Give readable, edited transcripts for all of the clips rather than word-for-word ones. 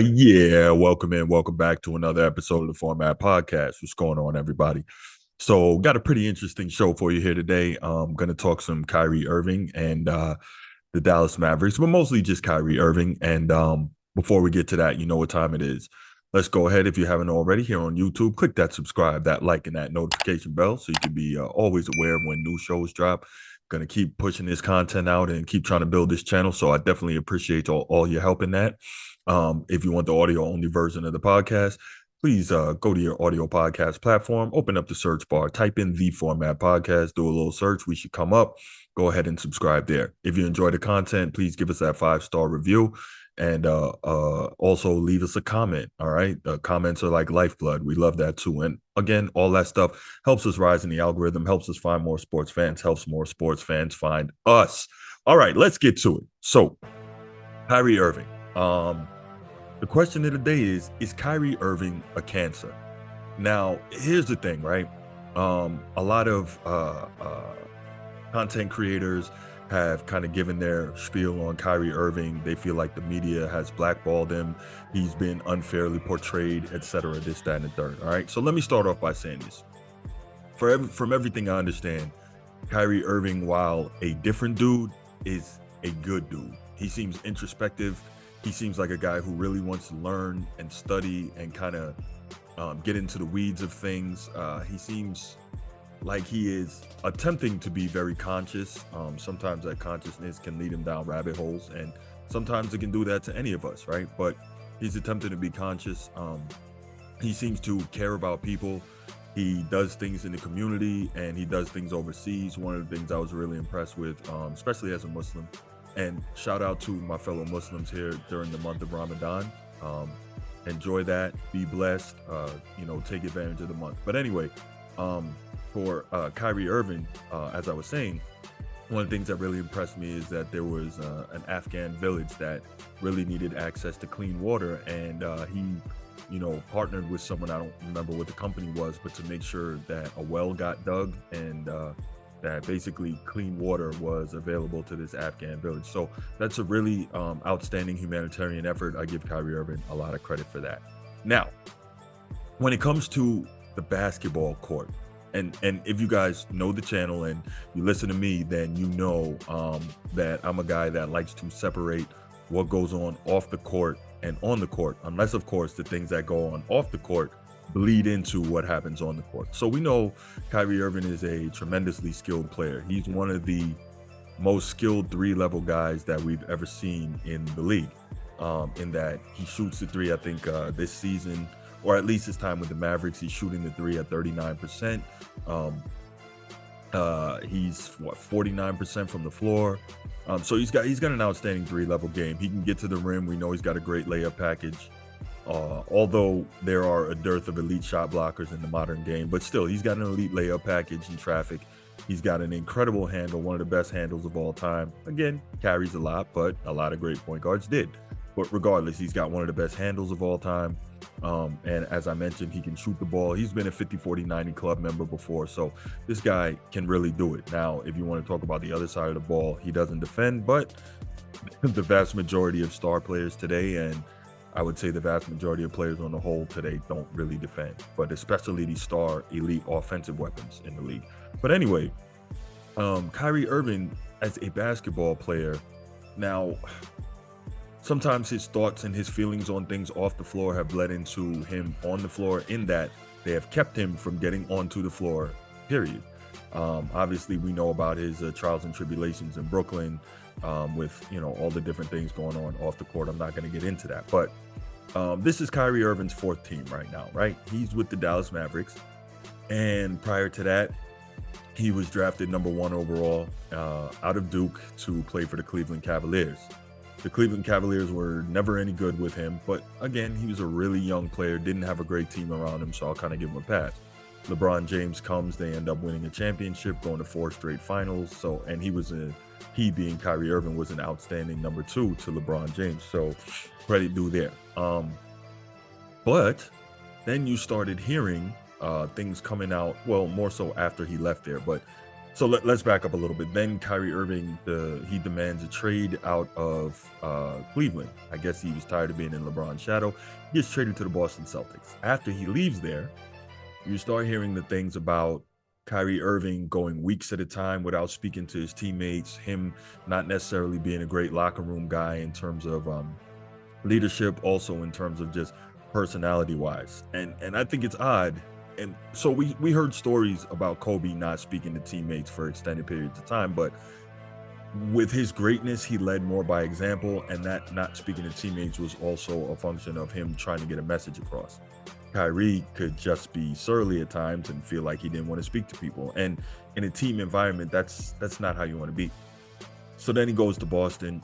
Yeah, welcome in. Welcome back to another episode of the Format Podcast. What's going on, everybody? So, got a pretty interesting show for you here today. I'm going to talk some Kyrie Irving and the Dallas Mavericks, but mostly just Kyrie Irving. And before we get to that, you know what time it is. Let's go ahead. If you haven't already here on YouTube, click that subscribe, that like, and that notification bell so you can be always aware of when new shows drop. Going to keep pushing this content out and keep trying to build this channel. So I definitely appreciate all your help in that. If you want the audio only version of the podcast, please go to your audio podcast platform, open up the search bar, type in the Format Podcast, do a little search. We should come up. Go ahead and subscribe there. If you enjoy the content, please give us that 5-star review and also leave us a comment. All right. Comments are like lifeblood. We love that too. And again, all that stuff helps us rise in the algorithm, helps us find more sports fans, helps more sports fans find us. All right, let's get to it. So, Kyrie Irving. The question of the day is Kyrie Irving a cancer? Now, here's the thing, right? A lot of content creators have kind of given their spiel on Kyrie Irving. They feel like the media has blackballed him. He's been unfairly portrayed, etc., this, that, and the third. All right. So let me start off by saying this. From everything I understand, Kyrie Irving, while a different dude, is a good dude. He seems introspective. He seems like a guy who really wants to learn and study and kind of get into the weeds of things. He seems like he is attempting to be very conscious. Sometimes that consciousness can lead him down rabbit holes, and sometimes it can do that to any of us, right? But he's attempting to be conscious. He seems to care about people. He does things in the community, and he does things overseas. One of the things I was really impressed with, especially as a Muslim, and shout out to my fellow Muslims here during the month of Ramadan. Enjoy that, be blessed, take advantage of the month. But anyway, for Kyrie Irving, as I was saying, one of the things that really impressed me is that there was an Afghan village that really needed access to clean water, and he partnered with someone, I don't remember what the company was, but to make sure that a well got dug and that basically clean water was available to this Afghan village. So that's a really outstanding humanitarian effort. I give Kyrie Irving a lot of credit for that. Now, when it comes to the basketball court, and if you guys know the channel and you listen to me, then you know that I'm a guy that likes to separate what goes on off the court and on the court, unless, of course, the things that go on off the court bleed into what happens on the court. So we know Kyrie Irving is a tremendously skilled player. He's one of the most skilled three-level guys that we've ever seen in the league, in that he shoots the three. I think this season, or at least his time with the Mavericks, he's shooting the three at 39%. He's 49% from the floor. So he's got an outstanding three-level game. He can get to the rim. We know he's got a great layup package. Although there are a dearth of elite shot blockers in the modern game, but still, he's got an elite layup package in traffic. He's got an incredible handle, one of the best handles of all time. Again, carries a lot, but a lot of great point guards did. But regardless, he's got one of the best handles of all time. And as I mentioned, he can shoot the ball. He's been a 50-40-90 club member before, so this guy can really do it. Now, if you want to talk about the other side of the ball, he doesn't defend, but the vast majority of star players today, and I would say the vast majority of players on the whole today, don't really defend, but especially these star elite offensive weapons in the league. But anyway, Kyrie Irving as a basketball player, now, sometimes his thoughts and his feelings on things off the floor have led into him on the floor, in that they have kept him from getting onto the floor, period. Obviously, we know about his trials and tribulations in Brooklyn, with all the different things going on off the court. I'm not going to get into that, but this is Kyrie Irving's fourth team right now, right? He's with the Dallas Mavericks, and prior to that, he was drafted number 1 overall out of Duke to play for the Cleveland Cavaliers. The Cleveland Cavaliers were never any good with him, but again, he was a really young player, didn't have a great team around him, so I'll kind of give him a pass. LeBron James comes, they end up winning a championship, going to 4 straight finals. So, and he being Kyrie Irving was an outstanding number 2 to LeBron James. So credit due there. But then you started hearing things coming out, well, more so after he left there, but So let's back up a little bit. Then Kyrie Irving, he demands a trade out of Cleveland. I guess he was tired of being in LeBron's shadow. He gets traded to the Boston Celtics. After he leaves there, you start hearing the things about Kyrie Irving going weeks at a time without speaking to his teammates, him not necessarily being a great locker room guy in terms of leadership, also in terms of just personality wise. And I think it's odd. And so we heard stories about Kobe not speaking to teammates for extended periods of time, but with his greatness, he led more by example, and that not speaking to teammates was also a function of him trying to get a message across. Kyrie could just be surly at times and feel like he didn't want to speak to people. And in a team environment, that's not how you want to be. So then he goes to Boston.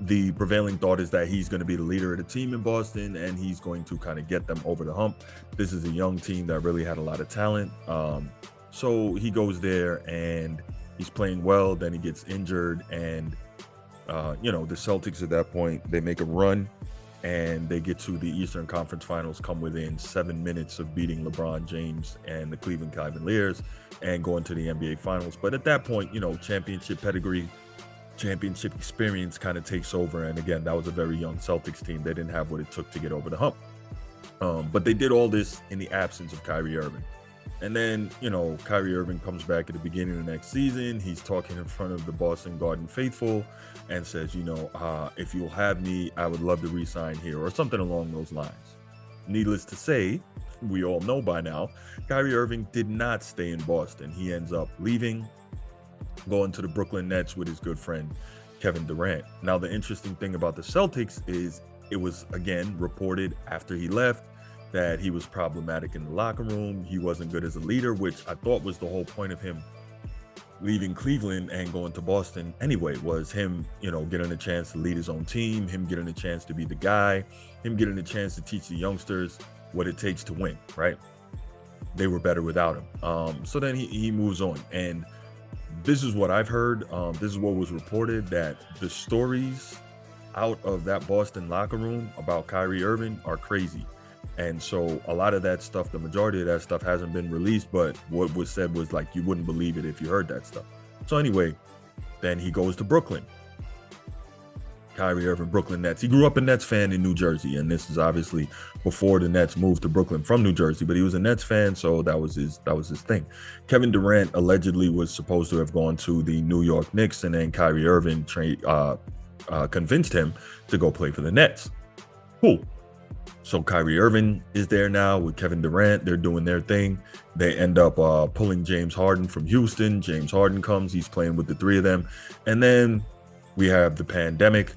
The prevailing thought is that he's going to be the leader of the team in Boston, and he's going to kind of get them over the hump. This is a young team that really had a lot of talent. So he goes there and he's playing well. Then he gets injured, and the Celtics at that point, they make a run and they get to the Eastern Conference Finals, come within 7 minutes of beating LeBron James and the Cleveland Cavaliers and going to the NBA Finals. But at that point, championship pedigree, championship experience kind of takes over. And again, that was a very young Celtics team. They didn't have what it took to get over the hump. But they did all this in the absence of Kyrie Irving. And then, Kyrie Irving comes back at the beginning of the next season. He's talking in front of the Boston Garden faithful and says, if you'll have me, I would love to re-sign here, or something along those lines. Needless to say, we all know by now, Kyrie Irving did not stay in Boston. He ends up leaving, going to the Brooklyn Nets with his good friend, Kevin Durant. Now, the interesting thing about the Celtics is it was, again, reported after he left that he was problematic in the locker room. He wasn't good as a leader, which I thought was the whole point of him leaving Cleveland and going to Boston anyway, was him, getting a chance to lead his own team, him getting a chance to be the guy, him getting a chance to teach the youngsters what it takes to win, right? They were better without him. So then he moves on. And this is what I've heard. This is what was reported, that the stories out of that Boston locker room about Kyrie Irving are crazy. And so a lot of that stuff, the majority of that stuff hasn't been released, but what was said was like, you wouldn't believe it if you heard that stuff. So anyway, then he goes to Brooklyn. Kyrie Irving, Brooklyn Nets. He grew up a Nets fan in New Jersey, and this is obviously before the Nets moved to Brooklyn from New Jersey, but he was a Nets fan, so that was his thing. Kevin Durant allegedly was supposed to have gone to the New York Knicks, and then Kyrie Irving convinced him to go play for the Nets. Cool. So Kyrie Irving is there now with Kevin Durant. They're doing their thing. They end up pulling James Harden from Houston. James Harden comes. He's playing with the three of them. And then we have the pandemic,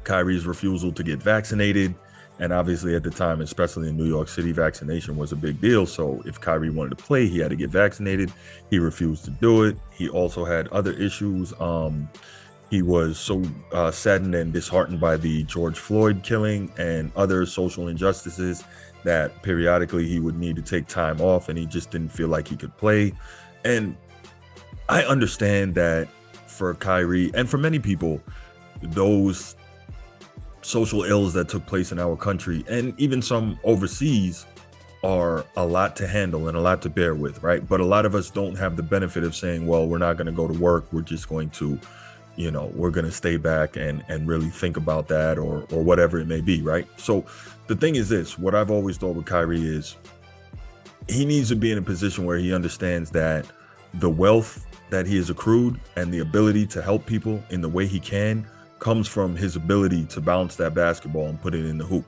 Kyrie's refusal to get vaccinated. And obviously at the time, especially in New York City, vaccination was a big deal. So if Kyrie wanted to play, he had to get vaccinated. He refused to do it. He also had other issues. He was so saddened and disheartened by the George Floyd killing and other social injustices that periodically he would need to take time off, and he just didn't feel like he could play. And I understand that for Kyrie and for many people, those social ills that took place in our country and even some overseas are a lot to handle and a lot to bear with, right? But a lot of us don't have the benefit of saying, well, we're not going to go to work. We're just going to we're going to stay back and really think about that or whatever it may be, right? So the thing is this, what I've always thought with Kyrie is he needs to be in a position where he understands that the wealth that he has accrued and the ability to help people in the way he can comes from his ability to bounce that basketball and put it in the hoop.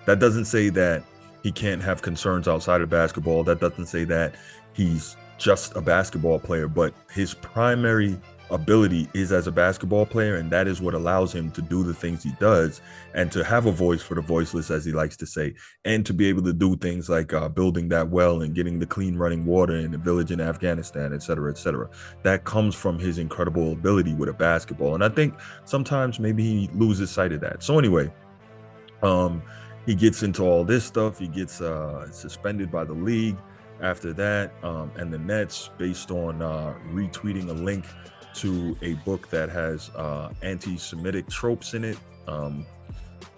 That doesn't say that he can't have concerns outside of basketball. That doesn't say that he's just a basketball player, but his primary ability is as a basketball player, and that is what allows him to do the things he does and to have a voice for the voiceless, as he likes to say, and to be able to do things like building that well and getting the clean running water in the village in Afghanistan, et cetera, et cetera. That comes from his incredible ability with a basketball, and I think sometimes maybe he loses sight of that. So anyway, he gets into all this stuff. He gets suspended by the league after that, and the Nets, based on retweeting a link to a book that has anti-Semitic tropes in it,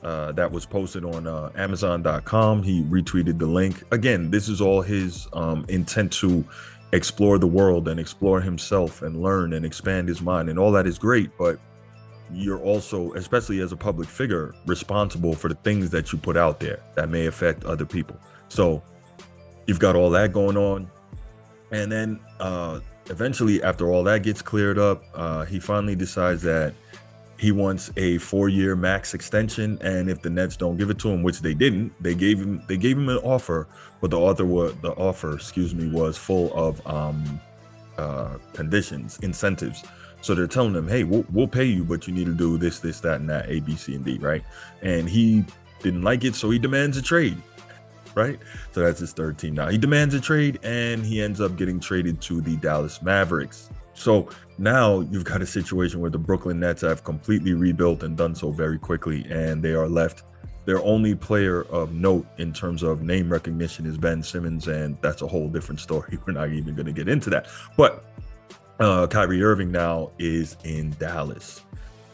that was posted on Amazon.com. He retweeted the link. Again, this is all his intent to explore the world and explore himself and learn and expand his mind, and all that is great, but you're also, especially as a public figure, responsible for the things that you put out there that may affect other people. So you've got all that going on. And then eventually, after all that gets cleared up, he finally decides that he wants a 4-year max extension, and if the Nets don't give it to him, which they didn't, they gave him an offer, but the offer, was full of conditions, incentives. So they're telling him, hey, we'll pay you, but you need to do this, that, and that, A, B, C, and D, right? And he didn't like it, so he demands a trade, right? So that's his third team now. He demands a trade, and he ends up getting traded to the Dallas Mavericks. So now you've got a situation where the Brooklyn Nets have completely rebuilt and done so very quickly, and they are left. Their only player of note in terms of name recognition is Ben Simmons, and that's a whole different story. We're not even going to get into that. But Kyrie Irving now is in Dallas,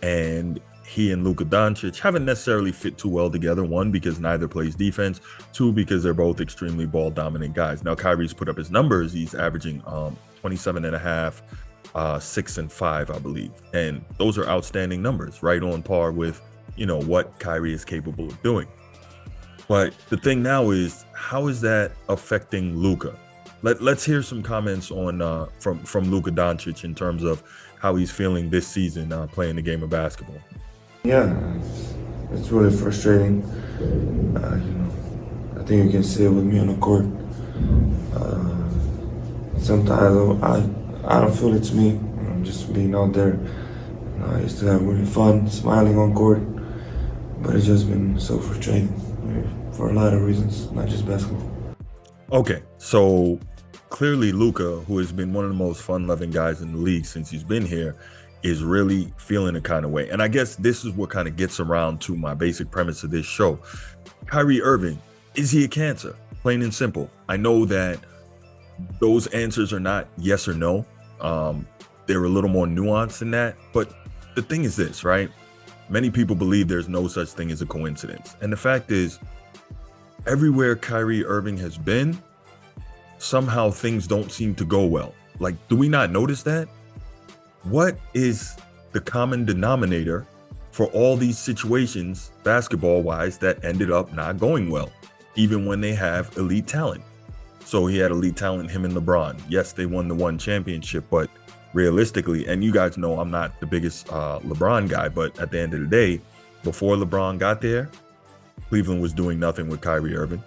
and he and Luka Doncic haven't necessarily fit too well together. One, because neither plays defense. Two, because they're both extremely ball dominant guys. Now Kyrie's put up his numbers. He's averaging 27 and a half, 6 and 5, I believe. And those are outstanding numbers, right on par with, what Kyrie is capable of doing. But the thing now is, how is that affecting Luka? Let's hear some comments on from Luka Doncic in terms of how he's feeling this season playing the game of basketball. Yeah, it's really frustrating. I think you can see it with me on the court. Sometimes I don't feel it's me. I'm just being out there. I used to have really fun, smiling on court, but it's just been so frustrating for a lot of reasons, not just basketball. Okay, so clearly Luka, who has been one of the most fun-loving guys in the league since he's been here, is really feeling a kind of way. And I guess this is what kind of gets around to my basic premise of this show. Kyrie Irving, is he a cancer? Plain and simple. I know that those answers are not yes or no. They're a little more nuanced than that. But the thing is this, right? Many people believe there's no such thing as a coincidence. And the fact is, everywhere Kyrie Irving has been, somehow things don't seem to go well. Like, do we not notice that? What is the common denominator for all these situations, basketball-wise, that ended up not going well, even when they have elite talent? So he had elite talent, him and LeBron. Yes, they won the one championship, but realistically, and you guys know I'm not the biggest LeBron guy, but at the end of the day, before LeBron got there, Cleveland was doing nothing with Kyrie Irving.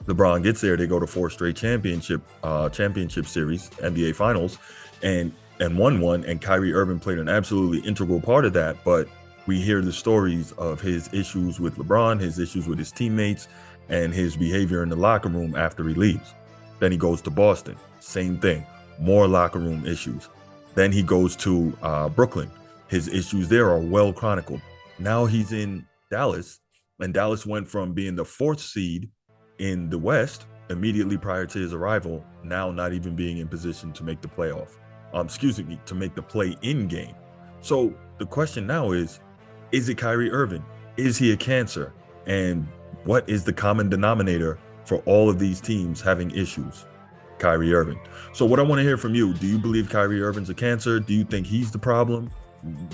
LeBron gets there, they go to 4 straight championship series, NBA Finals, and won one, and Kyrie Irving played an absolutely integral part of that. But we hear the stories of his issues with LeBron, his issues with his teammates, and his behavior in the locker room after he leaves. Then he goes to Boston, same thing, more locker room issues. Then he goes to Brooklyn. His issues there are well chronicled. Now he's in Dallas, and Dallas went from being the 4th seed in the West immediately prior to his arrival, now not even being in position to make the playoff. To make the play-in game. So the question now is it Kyrie Irving? Is he a cancer? And what is the common denominator for all of these teams having issues? Kyrie Irving. So what I want to hear from you, do you believe Kyrie Irving's a cancer? Do you think he's the problem?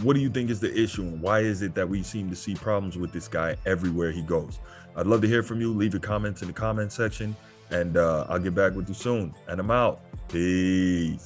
What do you think is the issue, and why is it that we seem to see problems with this guy everywhere he goes? I'd love to hear from you. Leave your comments in the comment section, and I'll get back with you soon. And I'm out. Peace.